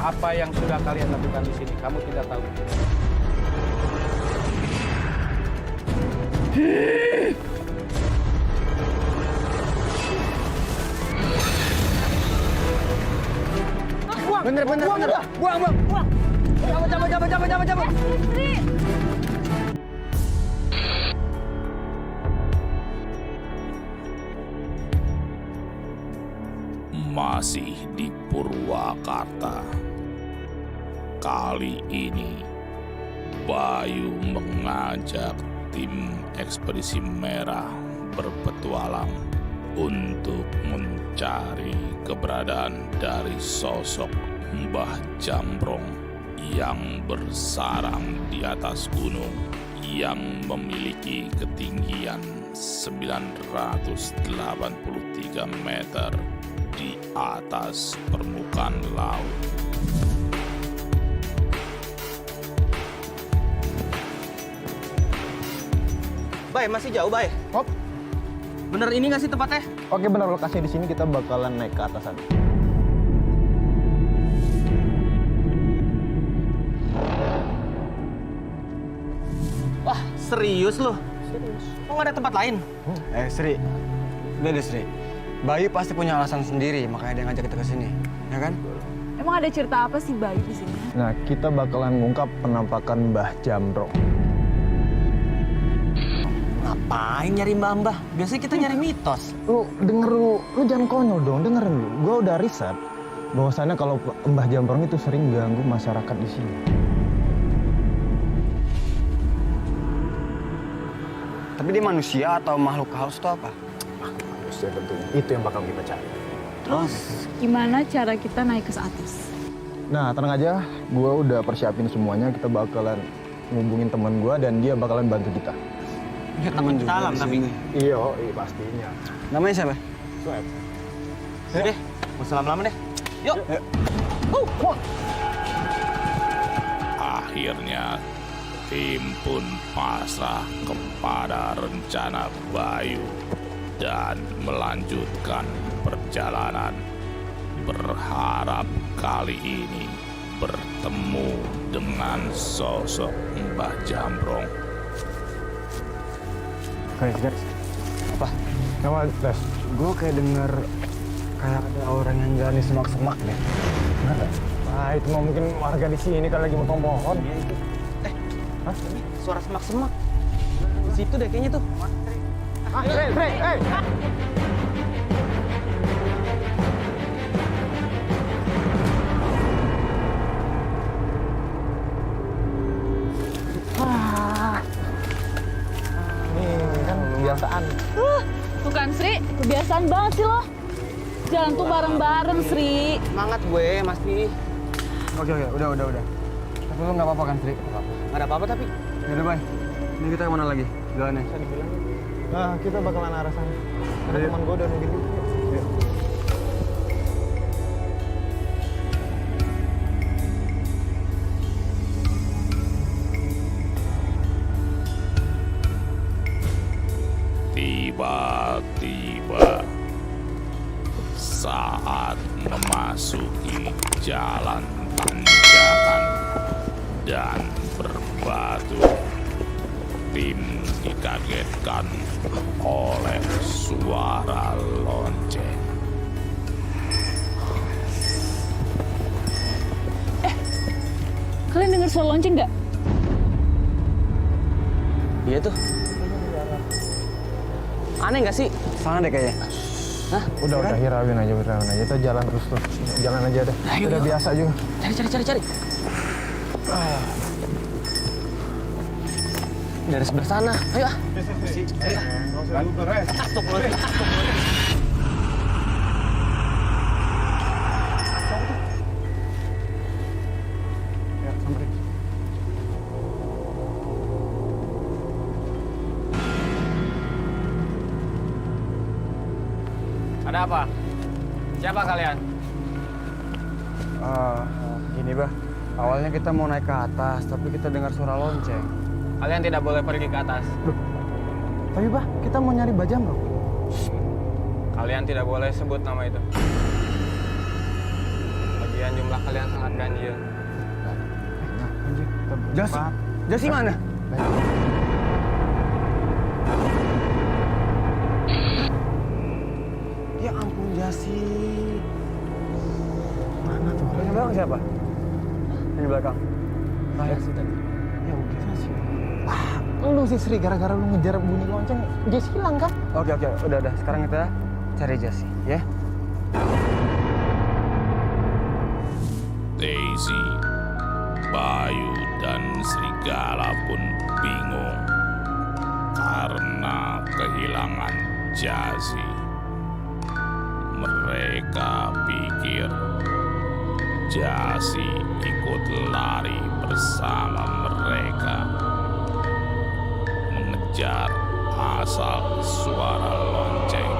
Apa yang sudah kalian lakukan di sini, kamu tidak tahu. Bener. Buang. Cabut. Masih di Purwakarta. Kali ini Bayu mengajak tim ekspedisi merah berpetualang untuk mencari keberadaan dari sosok Mbah Jambrong yang bersarang di atas gunung yang memiliki ketinggian 983 meter di atas permukaan laut. Bay, masih jauh, Bay. Hop. Bener ini nggak sih tempatnya? Oke, benar lokasinya di sini, kita bakalan naik ke atas sana. Wah, serius loh? Serius. Kok nggak ada tempat lain? Sri, udah deh Sri. Bayu pasti punya alasan sendiri, makanya dia ngajak kita ke sini, ya kan? Emang ada cerita apa sih Bayu di sini? Nah, kita bakalan ngungkap penampakan Mbah Jambrong. Ngapain nyari mbah-mbah? Biasanya kita nyari mitos. Lu jangan konyol dong, dengerin lu. Gua udah riset bahwasannya kalau Mbah Jambrong itu sering ganggu masyarakat di sini. Tapi dia manusia atau makhluk halus itu apa? Manusia tentunya. Itu yang bakal kita cari. Terus gimana cara kita naik ke atas? Nah, tenang aja. Gua udah persiapin semuanya. Kita bakalan ngubungin teman gua dan dia bakalan bantu kita. Ya, teman juga Salam di tapi. sini. Iya, pastinya. Namanya siapa? Swab. Yuk deh, mau salam lama deh. Yuk. Akhirnya tim pun pasrah kepada rencana Bayu dan melanjutkan perjalanan, berharap kali ini bertemu dengan sosok Mbah Jambrong. Guys. Apa? Nama Les. Gue kayak denger kayak ada orang yang jalan di semak-semak deh. Benar nggak? Nah, itu mah mungkin warga di sini kan lagi motong pohon. Iya itu. Hah? Ini suara semak-semak. Di situ deh kayaknya tuh. Hey! Ini kan kebiasaan. Tuh kan Sri, kebiasaan banget sih lo. Jalan tuh bareng-bareng Sri. Semangat gue, Masti. Oke, udah. Tapi lu nggak apa-apa kan, Sri? Nggak ada apa-apa tapi. Yaudah, Bay. Ini kita kemana lagi? Jalannya? Nah, kita bakalan arah sana. Ada teman gue udah nungguin. Yuk. Tiba-tiba saat memasuki jalan tanjakan dan berbatu, tim dikagetkan oleh suara lonceng. Kalian dengar suara lonceng nggak? Iya tuh. Aneh nggak sih? Sana deh kayaknya. Udah, hirauin aja. Kita jalan terus. Jalan aja deh. Ayo, Udah yuk. biasa juga. Cari. Dari sebelah sana. Ayo ah. Ya, sampai. Ada apa? Siapa kalian? Gini, Bah. Awalnya kita mau naik ke atas, tapi kita dengar suara lonceng. Kalian tidak boleh pergi ke atas. Tapi Bah, kita mau nyari Mbah Jambrong. Kalian tidak boleh sebut nama itu. Lagian jumlah kalian sangat ganjil. Jasi mana? Ya ampun Jasi. Mana tuh? Yang belakang siapa? Yang di belakang. Jasi tadi. Ya udah Jasi. Lu sih Sri, gara-gara lu ngejar bunyi lonceng, Jasi hilang kan? Oke, udah. Sekarang kita cari Jasi, ya. Daisy, Bayu, dan Serigala pun bingung karena kehilangan Jasi. Mereka pikir Jasi ikut lari bersama mereka mengejar asal suara lonceng.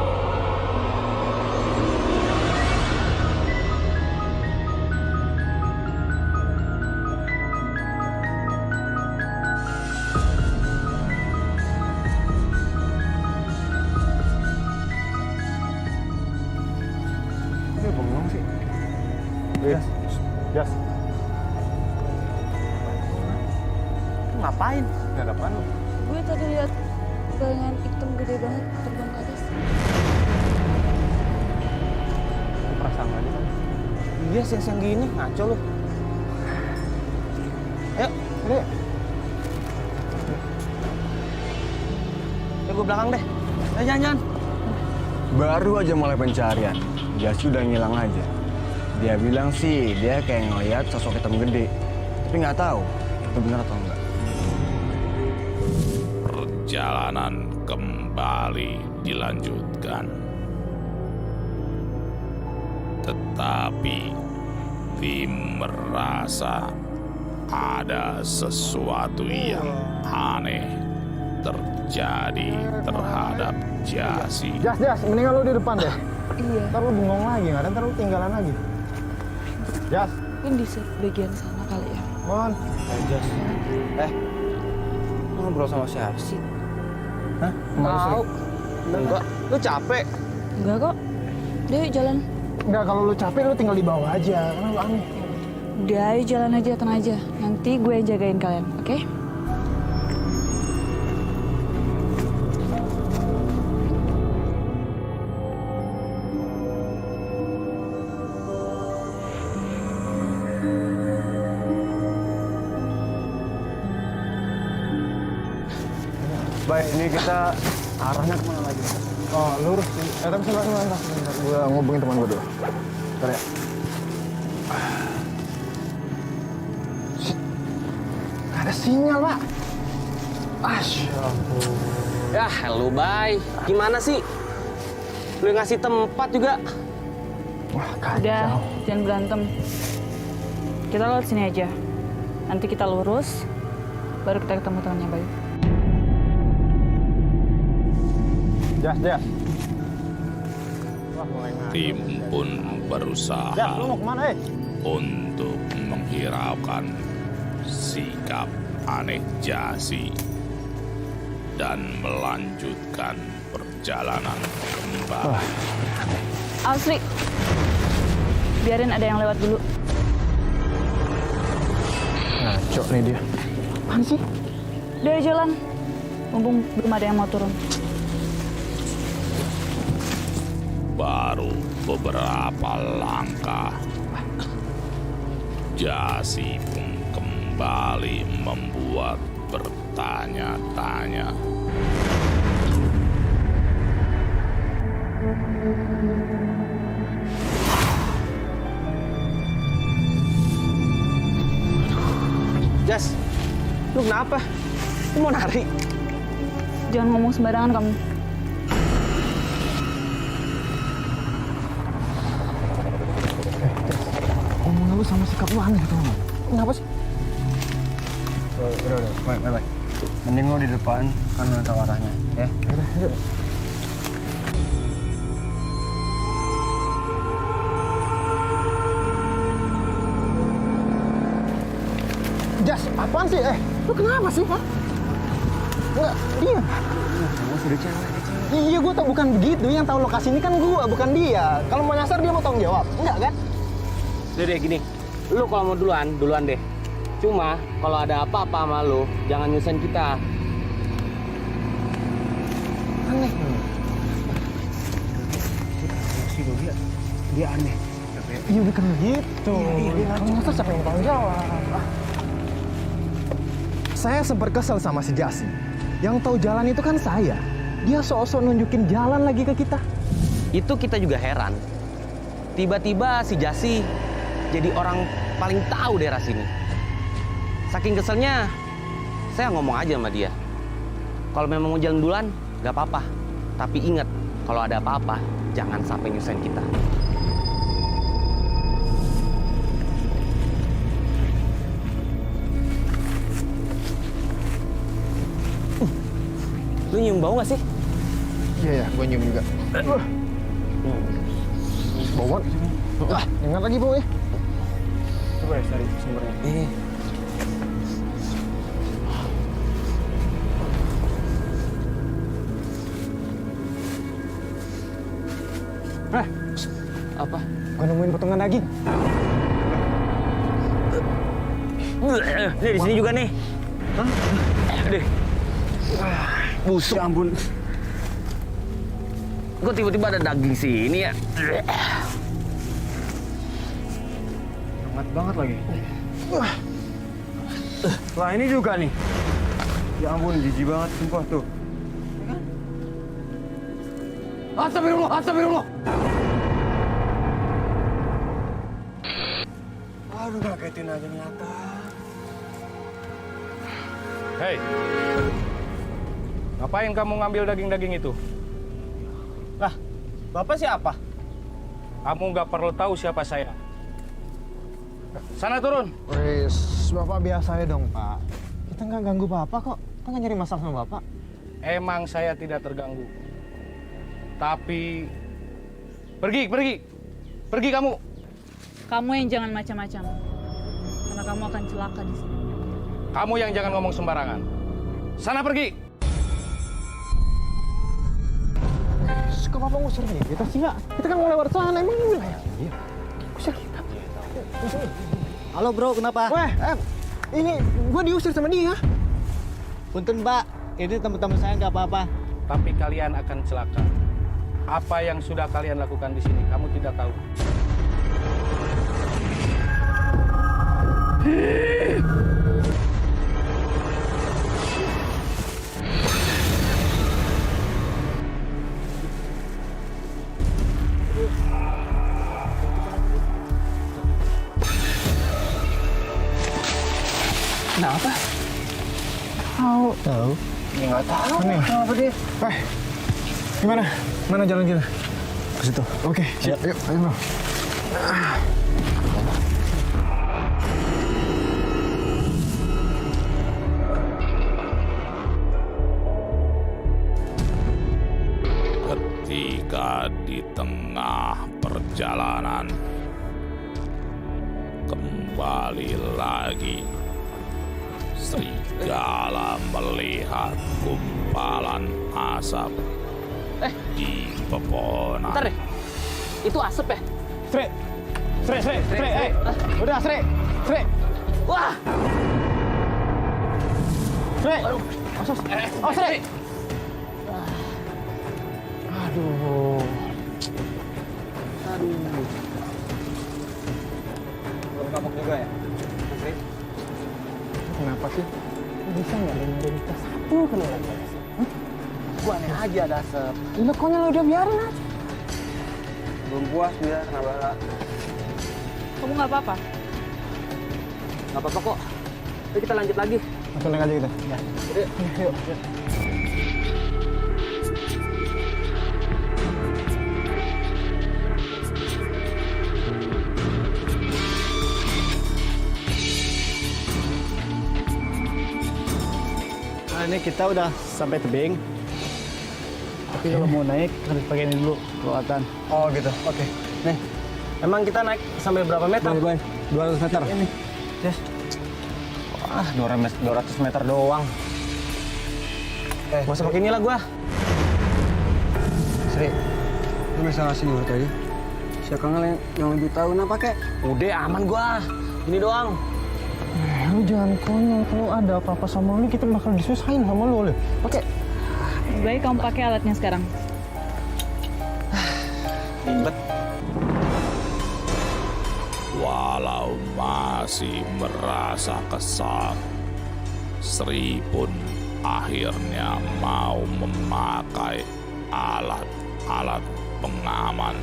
Ini bengong sih. Jas. Ngapain? Nggak ada apaan lu? Gue tadi lihat bayangan hitam gede banget terbang ke atas. Perasaan aja kan. Iya siang-siang gini ngaco lu. Ayo, Ini ya gue belakang deh. Ayo jangan. Baru aja mulai pencarian, Jasi udah ngilang aja. Dia bilang sih dia kayak ngeliat sosok hitam gede, tapi nggak tahu itu benar atau enggak. Perjalanan kembali dilanjutkan. Tetapi tim merasa ada sesuatu yang aneh terjadi terhadap Jasi. Jas, mendingan lu di depan deh. Iya, Ntar lu bengong lagi, ntar lu tinggalan lagi. Jas, mungkin di bagian sana kali ya. Mon. Jas. Lu ngobrol sama siapa sih? Hah? Tahu. Enggak, lu capek. Enggak kok. Udah yuk jalan. Enggak, kalau lu capek lu tinggal di bawah aja, karena lu aneh. Udah yuk jalan aja, tenang aja. Nanti gue yang jagain kalian, oke? Baik, ini kita arahnya kemana lagi? Oh, lurus sih. Tapi sebentar. Gue ngubungin teman gue dulu. Bentar ya. Shit. Gak ada sinyal, Pak. Ya, lu Bay. Gimana sih? Lu ngasih tempat juga. Wah, Udah, kacau. jangan berantem. Kita lewat sini aja. Nanti kita lurus, baru kita ketemu temannya Bayu. Jas. Tim pun berusaha Jas, lu mau kemana, untuk menghiraukan sikap aneh Jasi dan melanjutkan perjalanan kembali. Sri, biarin ada yang lewat dulu. Ngaco nih dia. Apaan sih? Udah yuk jalan, mumpung belum ada yang mau turun. Baru beberapa langkah, Jasi pun kembali membuat bertanya-tanya. Jas, lu kenapa? Lu mau nari? Jangan ngomong sembarangan kamu. Ngomong lu sama sikap lu aneh tuh. Kenapa sih? Udah. Baik. Mending lo di depan, kan lo tahu arahnya, ya? Udah. Jas, apaan sih? Lu kenapa sih, Pak? Enggak, dia. Kamu sudah cewek. Iya, gue tau bukan begitu. Yang tahu lokasi ini kan gue, bukan dia. Kalau mau nyasar dia mau tanggung jawab. Enggak kan? Udah deh gini, lu kalau mau duluan deh. Cuma kalau ada apa-apa sama lu, jangan nyusahin kita. Aneh. Si Dodi dia aneh. Iya bukan gitu. Kamu masa siapa yang tanggung jawab? Saya sempat kesel sama si Jasi. Yang tahu jalan itu kan saya. Dia sok-sok nunjukin jalan lagi ke kita. Itu kita juga heran. Tiba-tiba si Jasi jadi orang paling tahu daerah sini. Saking keselnya, saya ngomong aja sama dia. Kalau memang mau jalan duluan, nggak apa-apa. Tapi ingat, kalau ada apa-apa, jangan sampai nyusahin kita. Lu nyium bau nggak sih? Iya, gue nyium juga. Bau banget. Ingat lagi bau ya. Coba ya cari sumbernya. Apa? Gue nemuin potongan daging. Nih di sini juga nih. Deh. Busuk. Ya ampun. Kok tiba-tiba ada daging sini ya? Hangat banget lagi. Wah ini juga nih. Ya ampun, jijik banget sumpah tuh. Astagfirullah. Aduh, ngagetin aja nih Atta. Hei, ngapain kamu ngambil daging-daging itu? Lah, Bapak siapa? Kamu nggak perlu tahu siapa saya. Sana turun. Wes, Bapak biasa ya dong, Pak. Kita nggak ganggu Bapak kok. Kita nggak nyari masalah sama Bapak. Emang saya tidak terganggu. Tapi pergi kamu. Kamu yang jangan macam-macam. Karena kamu akan celaka di sini. Kamu yang jangan ngomong sembarangan. Sana pergi. Kok Bapak ngusir nih? Kita sih nggak. Kita kan mau lewat sana, emang ini wilayah. Iya. Usir kita. Halo bro, kenapa? Weh, ini gua diusir sama dia. Punten mbak, ini teman-teman saya nggak apa-apa. Tapi kalian akan celaka. Apa yang sudah kalian lakukan di sini, kamu tidak tahu. Kenapa? Tahu. Nggak tahu. Nih. Kenapa dia? Gimana? Mana jalan kita? Ke situ. Oke, siap. Yuk, ayo bro. Ketika di tengah perjalanan kembali lagi, serigala melihat gumpalan asap di pepohonan. Bentar deh, itu asap ya? Sre. Udah, Sre. Wah! Sre. Oh, Sre. Aduh. Belum kapok juga ya? Kenapa sih? Bisa nggak dengerin kita satu kali lagi? Gua aneh aja ada asap. Gila, konyol udah biarin aja. Belum puas dia kena bala. Kamu nggak apa-apa? Nggak apa-apa kok. Yuk kita lanjut lagi. Langsung naik aja kita. Ya. Yuk. Nah ini kita udah sampai tebing. Tapi kalau mau naik harus pakai ini dulu peralatan. Oh gitu. Oke. Nih, emang kita naik sampai berapa meter? Boy, 200 meter. Ini. Yes. Wah, 200 meter doang. Gak usah pakai inilah gua. Sri, lu bisa ngasih dulu tadi? Ya Kang yang lebih tahu kenapa kek? Udah aman gua. Ini doang. Lu jangan konyol, kalau ada apa-apa sama lu kita bakal disusahin sama lu. Pakai. Lebih baik kamu pakai alatnya sekarang. Ribet. Walau masih merasa kesal, Sri pun akhirnya mau memakai alat-alat pengaman.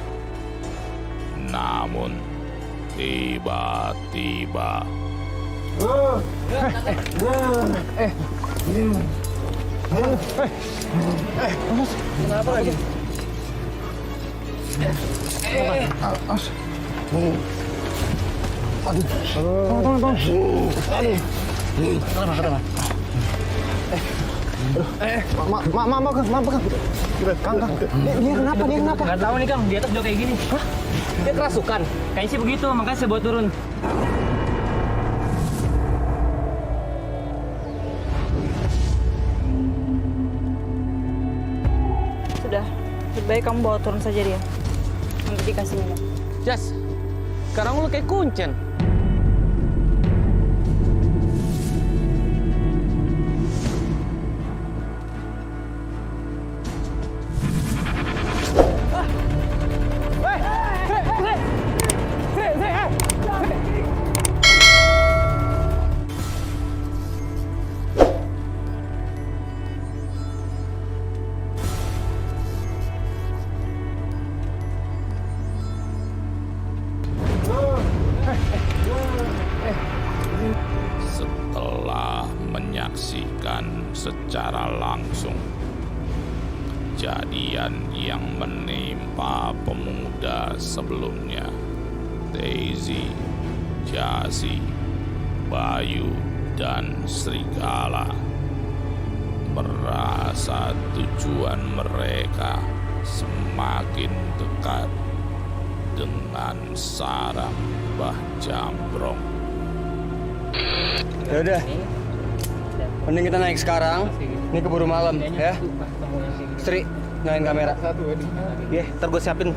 Namun tiba-tiba Kenapa lagi? Dia kenapa? Nggak tahu nih Kang, di atas udah kayak gini. Hah? Dia kerasukan. Kayaknya sih begitu, makanya saya bawa turun. Sudah, lebih baik kamu bawa turun saja dia. Nanti dikasih minum. Jas, sekarang lu kayak kuncen. setelah menyaksikan secara langsung kejadian yang menimpa pemuda sebelumnya, Daisy, Jasi, Bayu, dan Serigala merasa tujuan mereka semakin dekat dengan sarang Mbah Jambrong. Ya udah. Mending kita naik sekarang. Ini keburu malam ya. Sri, nyalain kamera. Iya, ntar gue siapin.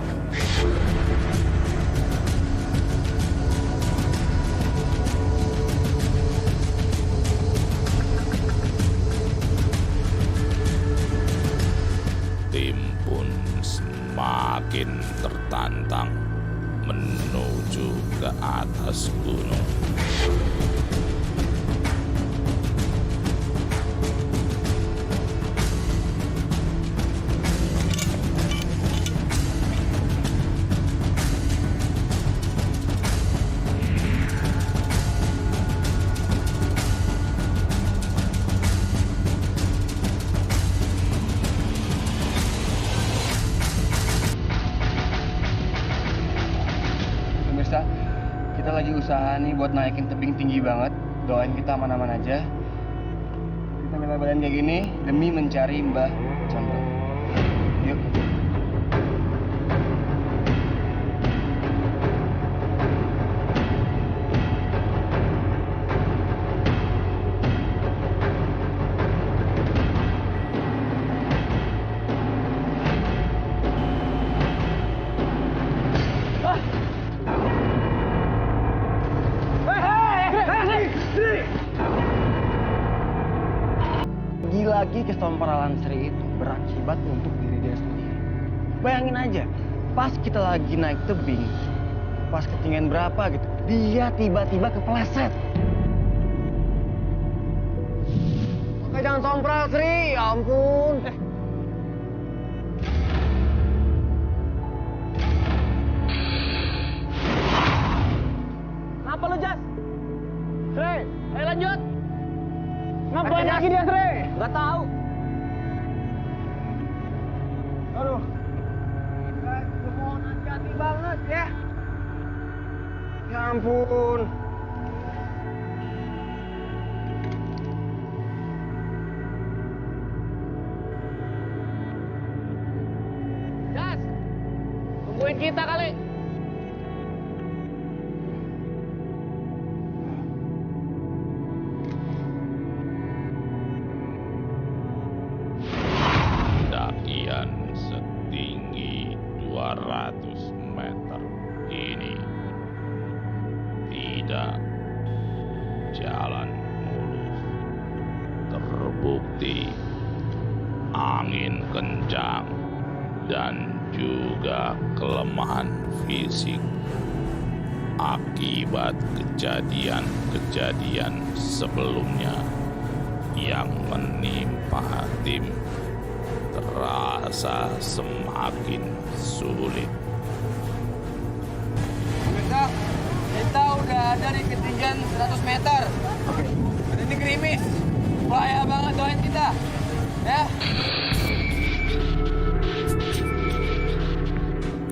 Tim pun semakin tertantang menuju ke atas gunung. Pemirsa, kita lagi usaha nih buat naikin tebing tinggi banget. Doain kita aman-aman aja. Kita bela badan kayak gini demi mencari Mbah Jambrong. Yuk. Lagi kesomparalan Sri itu berakibat untuk diri dia sendiri. Bayangin aja, pas kita lagi naik tebing, pas ketinggian berapa gitu, dia tiba-tiba kepleset. Makanya jangan sompral Sri, ya ampun. Kenapa lu, Jas? Sri, ayo lanjut. Ngapain lagi dia Sri? Gak tahu. Aduh. Guys, mohon hati-hati banget ya. Ya ampun. Jas, tungguin kita kali. Dakian setinggi 200 meter kencang, dan juga kelemahan fisik akibat kejadian-kejadian sebelumnya yang menimpa tim terasa semakin sulit. Kita udah ada di ketinggian 100 meter. Oke. Ini gerimis. Bahaya banget, doain kita. Ya.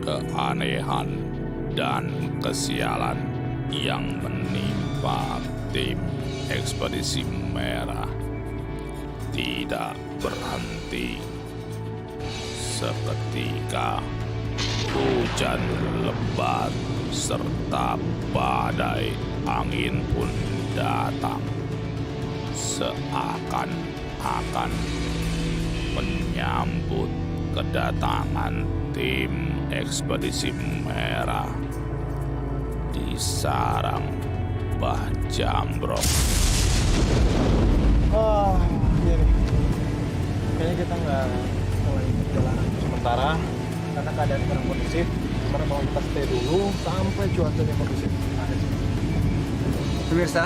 Keanehan dan kesialan yang menimpa tim ekspedisi merah tidak berhenti. Seketika hujan lebat serta badai angin pun datang, seakan-akan menyambut kedatangan tim ekspedisi merah di sarang Mbah Jambrong. Oh, iya nih. Kayaknya kita nggak lanjut perjalanan sementara karena keadaan kurang kondusif. Sekarang mau kita stay dulu sampai cuacanya kondusif. Pemirsa,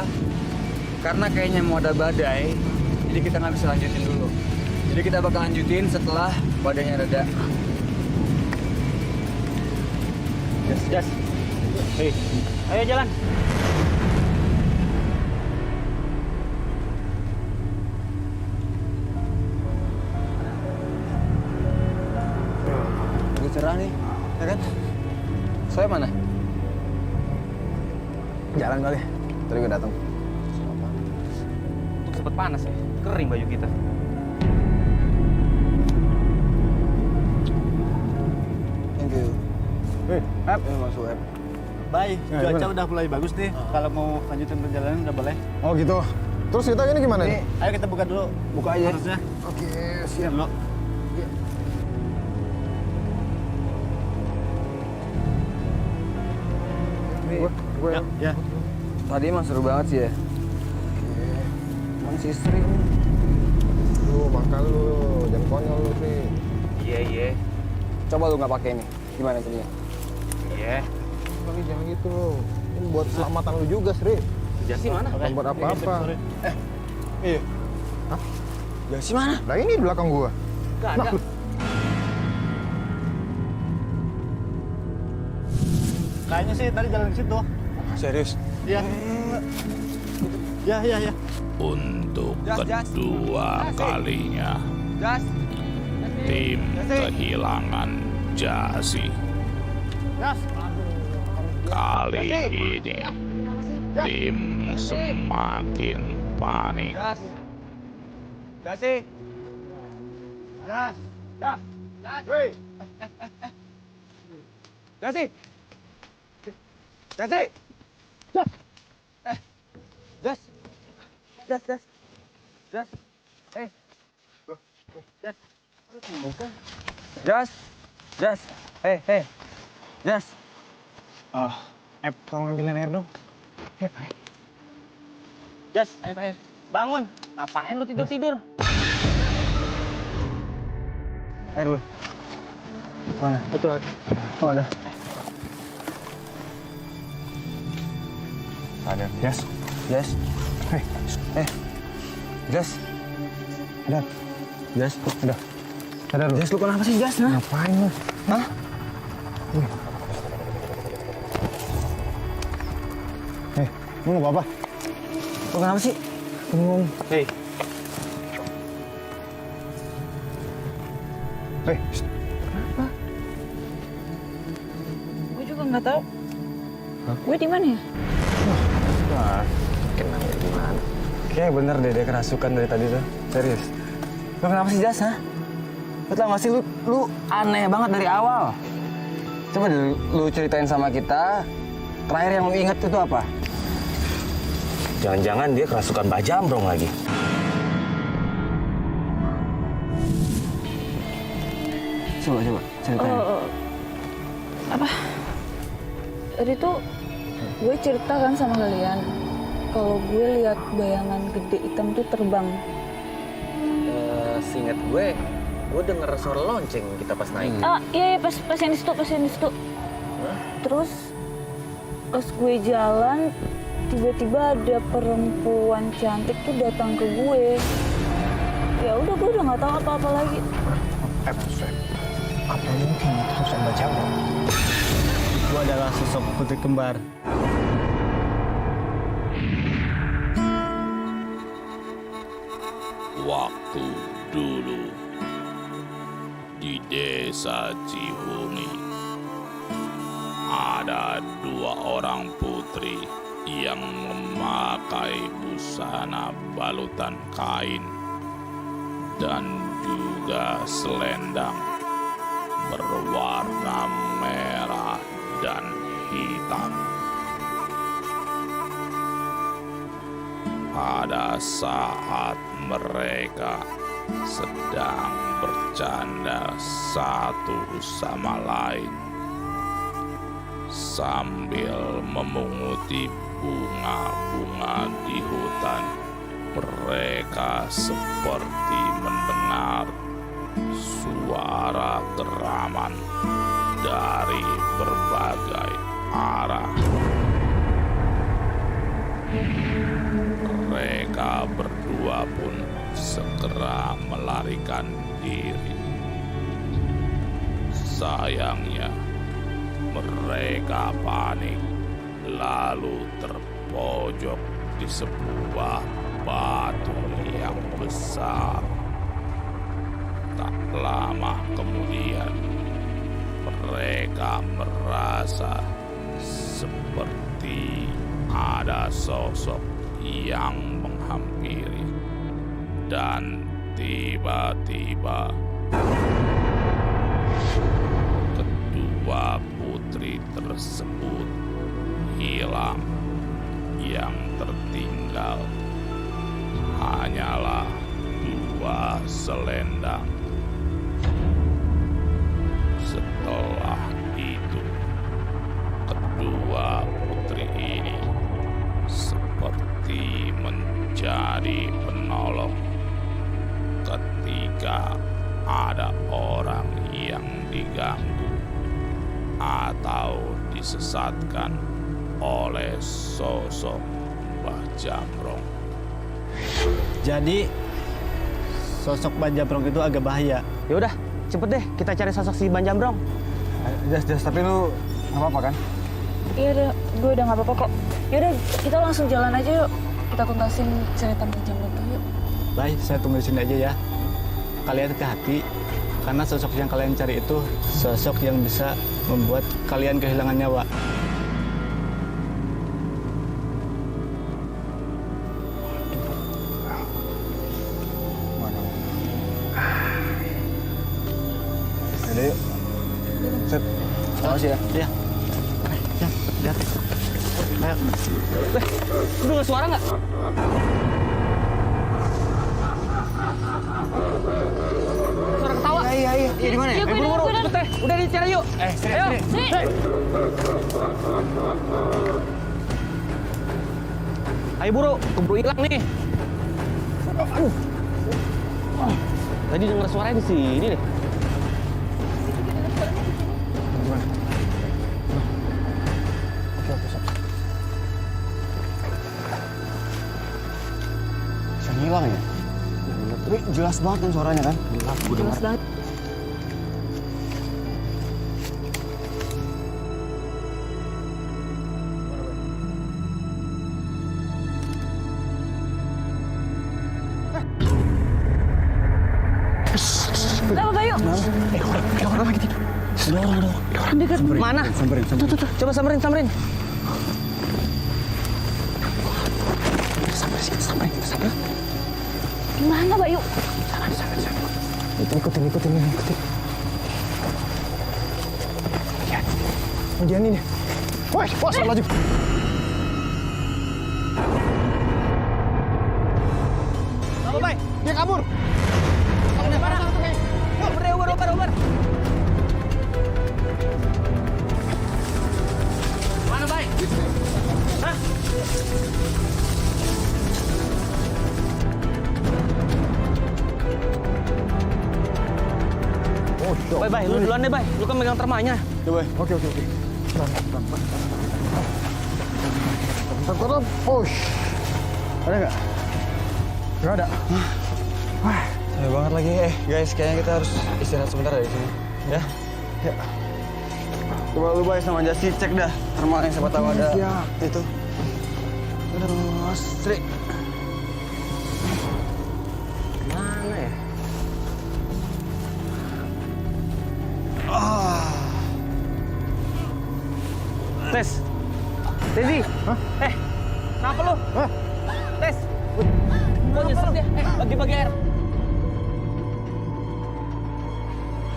karena kayaknya mau ada badai, jadi kita nggak bisa lanjutin dulu. Jadi kita bakal lanjutin setelah badainya reda. Jas. Hei, ayo jalan. Lagi cerah nih, ya kan? Saya mana? Jalan kali. Tadi gue datang. Untuk sempat panas ya. Kering baju kita. Thank you. App, masuk app. Baik, Ya, cuaca gimana? udah mulai bagus nih. Kalau mau lanjutin perjalanan udah boleh. Oh gitu. Terus kita ini gimana nih? Ayo kita buka dulu. Buka aja. Harusnya. Oke, siap. Dulu. Gue. Ya. Tadi emang seru banget sih ya. Emang si Sri. Lu makan lu, jangan konyol lu sih. Iya. Coba lu nggak pakai ini. Gimana jadinya? Iya. Tapi jangan gitu. Ini buat keselamatan lu juga, Sri. Jasi mana? Bukan buat apa-apa. Iya. Jasi mana? Nah ini di belakang gua. Gak ada. Kayaknya sih tadi jalan ke situ. Serius? Iya. Ya. Untuk Jas. kedua kalinya, Jas. tim kehilangan Jasi. Jas. Kali ini, tim semakin panik. Jasi. Jasi. Jasi. Jas. Hey. Jas. Hey. Jas. App, tolong ambilin air dong. Jas, ayo. Bangun. Ngapain lu tidur? Air lu. Mana? Betul. Oh, ada. Ada. Yes. Hey. Jas. Ada. Jas. Ada. Ada lu. Jas, lu kenapa sih Jas? Ngapain lu? Hah? Lu nggak apa-apa? Lu kenapa sih? Bengong. Hei. Hei. Gue juga nggak tahu. Gue di mana ya? Wah, kenapa gimana? Kayak bener deh dia kerasukan dari tadi tuh. Serius. Lu kenapa sih Jas, ha? Lu tau gak sih lu aneh banget dari awal. Coba deh lu ceritain sama kita. Terakhir yang lu inget itu apa? Jangan-jangan dia kerasukan Mbah Jambrong lagi. Coba ceritain. Apa? Tadi tuh gue cerita kan sama kalian kalau gue lihat bayangan gede hitam tuh terbang. Seinget gue, Gue denger suara lonceng kita pas naik. Iya, pas yang di situ. Terus pas gue jalan, tiba-tiba ada perempuan cantik tuh datang ke gue. Ya udah, gue udah nggak tahu apa-apa lagi. Apa mungkin itu sosok Mbak Jamrong? Itu adalah sosok putri kembar. Waktu dulu di desa Cihuni ada 2 orang putri yang memakai busana balutan kain dan juga selendang berwarna merah dan hitam. Pada saat mereka sedang bercanda satu sama lain sambil memunguti bunga-bunga di hutan, mereka seperti mendengar suara geraman dari berbagai arah. Mereka berdua pun segera melarikan diri. Sayangnya, mereka panik lalu terpojok di sebuah batu yang besar. Tak lama kemudian, mereka merasa seperti ada sosok yang menghampiri, dan tiba-tiba kedua putri tersebut hilang. Yang tertinggal hanyalah 2 selendang. Setelah itu, kedua putri ini seperti menjadi penolong ketika ada orang yang diganggu atau disesatkan oleh sosok Mbah Jamrong. Jadi sosok Mbak Jamrong itu agak bahaya. Ya udah, cepet deh kita cari sosok si Mbah Jamrong. Jas, tapi lu nggak apa-apa kan? Iya, gue udah nggak apa-apa kok. Yaudah, kita langsung jalan aja yuk. Kita tuntasin cerita Mbak Jamrong tuh yuk. Baik, saya tunggu di sini aja ya. Kalian hati-hati, karena sosok yang kalian cari itu sosok yang bisa membuat kalian kehilangan nyawa. Udah yuk. Set. Makasih ya. Iya. Ya, lihat. Ayo. Lu dengar suara nggak? Suara ketawa. Iya. Di mana ya? Iya, gue Buru-buru, denger. cepet deh. Udah dicari yuk. Ayo. Sini. Ayo buru, keburu hilang nih. Aduh. Tadi dengar suaranya di sini deh. Bisa ngilang ya? Tapi jelas banget kan suaranya kan? Jelas banget. Apa Bayu? Orang lagi tidur. Ada orang. Dekat. Mana? Samperin. Tuh. Coba samperin. Samperin. Di mana Bayu? Ikutin. Lihat. Dia ini. Woi, laju. Apa, Bay? Dia kabur. Uber. Mana, Bay? Hah? Bay, lu duluan deh, Bay. Lu kan megang termanya. Ya, Bay. Oke. Bentar. Push. Ada nggak? Nggak ada. Wah, Capek banget lagi. Guys, kayaknya kita harus istirahat sebentar dari sini. Ya? ya. Coba lu Bay sama Jasi cek dah termalnya, siapa tahu ada Siap. itu. Terus, Sri. Mana ya? Tes. Tezi. Kenapa lu? Tes. Kok nyesel dia? Bagi air.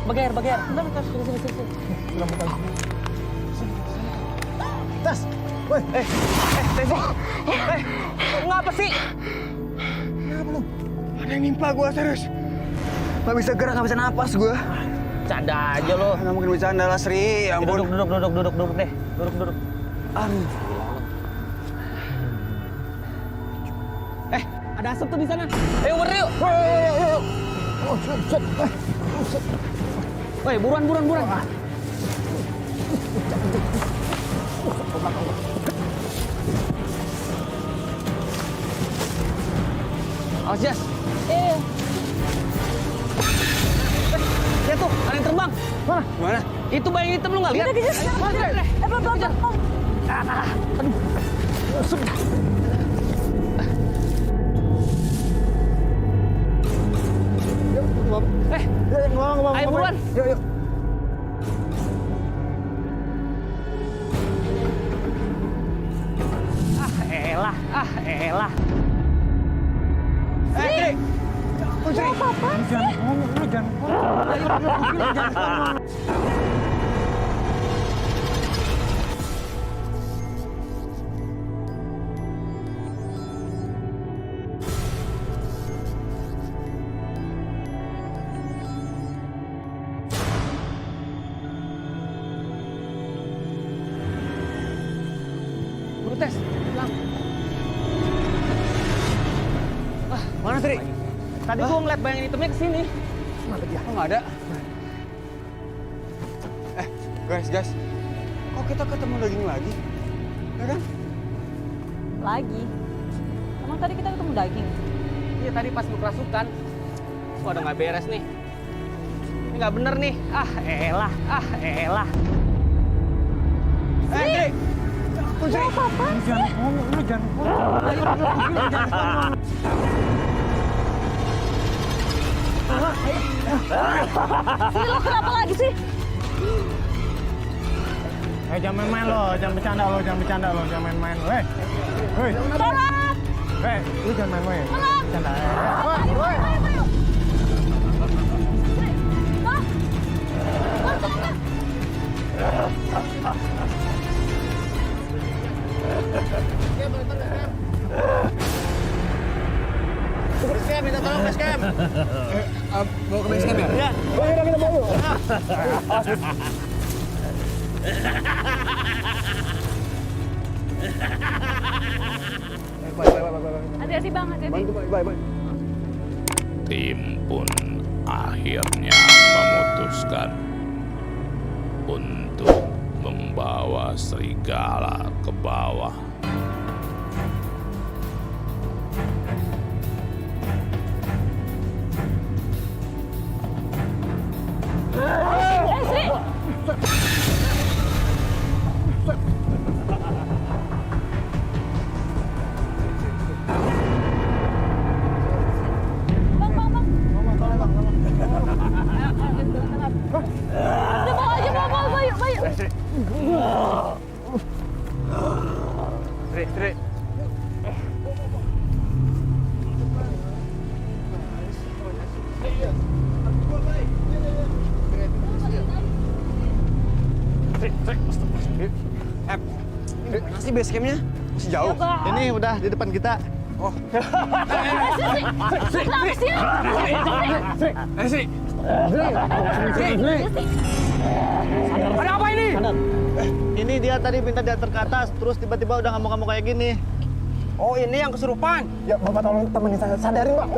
Bagi air. Bentar, sini. Tas. Woi, Tezi. Ngapa sih? Ada yang nimpa gua serius. Gak bisa gerak, gak bisa napas gua. Canda aja lo. Nggak mungkin bercanda lah, Sri. Ya ampun. Duduk deh. Duduk. Aduh. Ada asap tuh di sana. Ayo bener yuk. Woi, buruan. Awas, Jas. Lihat tuh, ada yang terbang. Mana? Itu bayi hitam lu nggak lihat? Pelan. Ayo buruan. Yuk. Ah elah. Sri. Buru tes. Pulang. Mana, Sri? Tadi gua ngeliat bayangan hitamnya kesini. Oh, nggak ada. Guys. Kok kita ketemu daging lagi? Ya kan? Lagi. Emang tadi kita ketemu daging? Iya tadi pas lu kerasukan. Wah udah nggak beres nih. Ini nggak bener nih. Ah elah. Sri. Sini lo kenapa lagi sih? Jangan main-main lo, jangan bercanda lo, jangan main-main. Woi. Tolong! Lu jangan main-main. Bercanda. Woi. Minta tolong base camp. Mau ke base camp ya? Iya. Ayo kita bawa yuk. Hati-hati bang, hati-hati. Bye. Tim pun akhirnya memutuskan untuk membawa serigala ke bawah. Sri! Bang. Udah bawa aja, bawa, yuk. Sri. Mana sih base campnya? Masih jauh. Ini udah di depan kita. Kenapa sih? Ada apa ini? Ini dia tadi minta diantar ke atas, terus tiba-tiba udah ngamuk-ngamuk kayak gini. Oh ini yang kesurupan. Ya, Bapak tolong temenin saya, sadarin, Pak.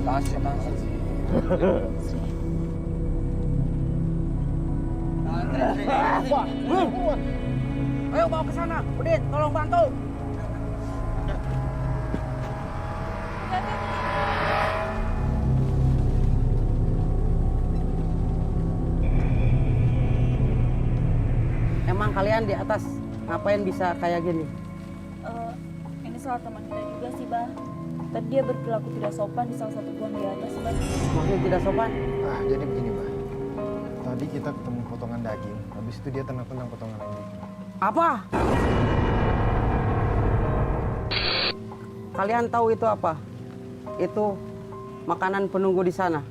Ayo bawa ke sana, Udin, tolong bantu. Emang kalian di atas ngapain bisa kayak gini? Ini salah teman kita juga sih, Bang. Tadi dia berperilaku tidak sopan di salah satu pohon di atas, Bang. Maksudnya tidak sopan? Ah, jadi begini, Bah. Tadi kita ketemu potongan daging, habis itu dia tendang potongan anjing. Apa? Kalian tahu itu apa? Itu makanan penunggu di sana.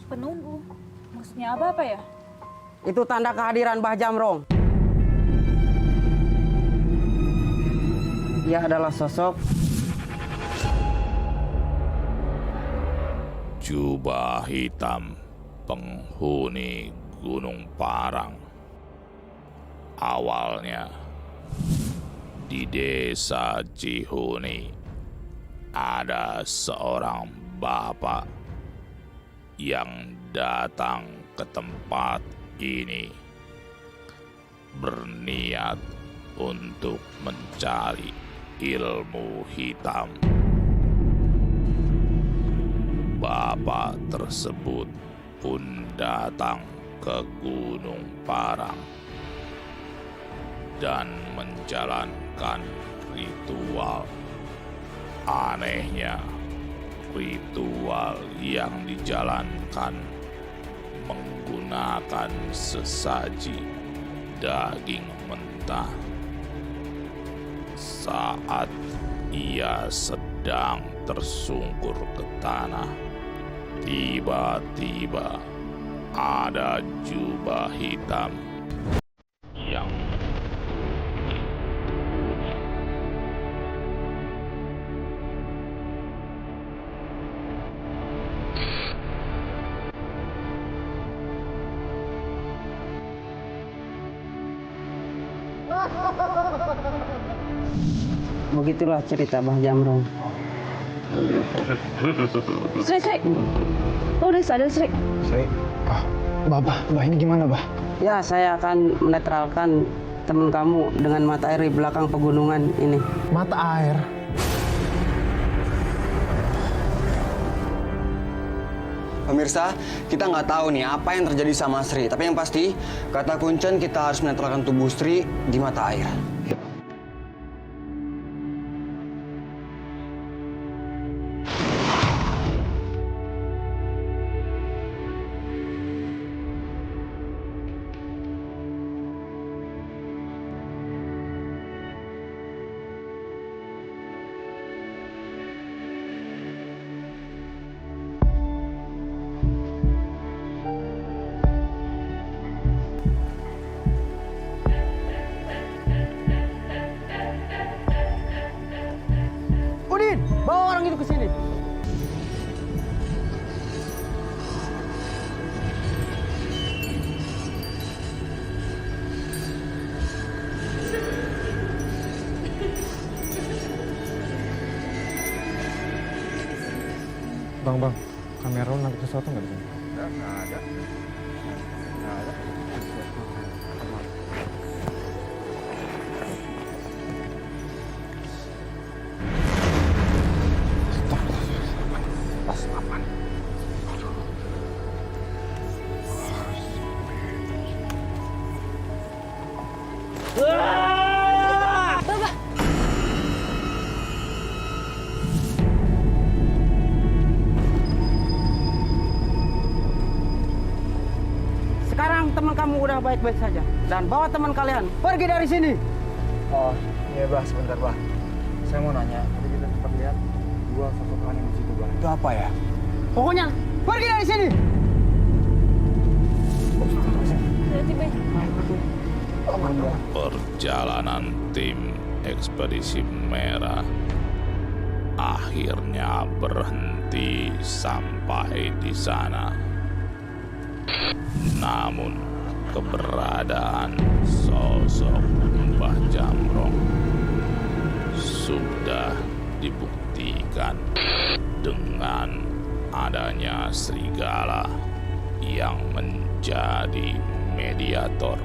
Penunggu? Maksudnya apa ya? Itu tanda kehadiran Mbah Jamrong. Dia adalah sosok Jubah hitam penghuni Gunung Parang. Awalnya di desa Cihuni ada seorang bapak yang datang ke tempat ini berniat untuk mencari ilmu hitam. Bapak tersebut pun datang ke Gunung Parang dan menjalankan ritual. Anehnya, ritual yang dijalankan menggunakan sesaji daging mentah. Saat ia sedang tersungkur ke tanah, tiba-tiba ada jubah hitam yang begitulah cerita Mbah Jamrong. Sri, lo udah sadar, Sri? Sri, Bah ini gimana, Bah? Ya, saya akan menetralkan teman kamu dengan mata air di belakang pegunungan ini. Mata air? Pemirsa, kita nggak tahu nih apa yang terjadi sama Sri. Tapi yang pasti, kata Kuncen kita harus menetralkan tubuh Sri di mata air. Udin, bawa orang itu ke sini. Bang, kamera lo nangkep sesuatu nggak di sini? Nggak ada. Sekarang teman kamu udah baik-baik saja. Dan bawa teman kalian pergi dari sini. Oh, iya, Bah, sebentar, Bah. Saya mau nanya, tadi kita sempat lihat dua sosok aneh di situ, Bah. Itu apa ya? Pokoknya pergi dari sini. perjalanan tim ekspedisi merah akhirnya berhenti sampai di sana. Namun keberadaan sosok Mbah Jamrong sudah dibuktikan dengan adanya serigala yang menjadi mediator.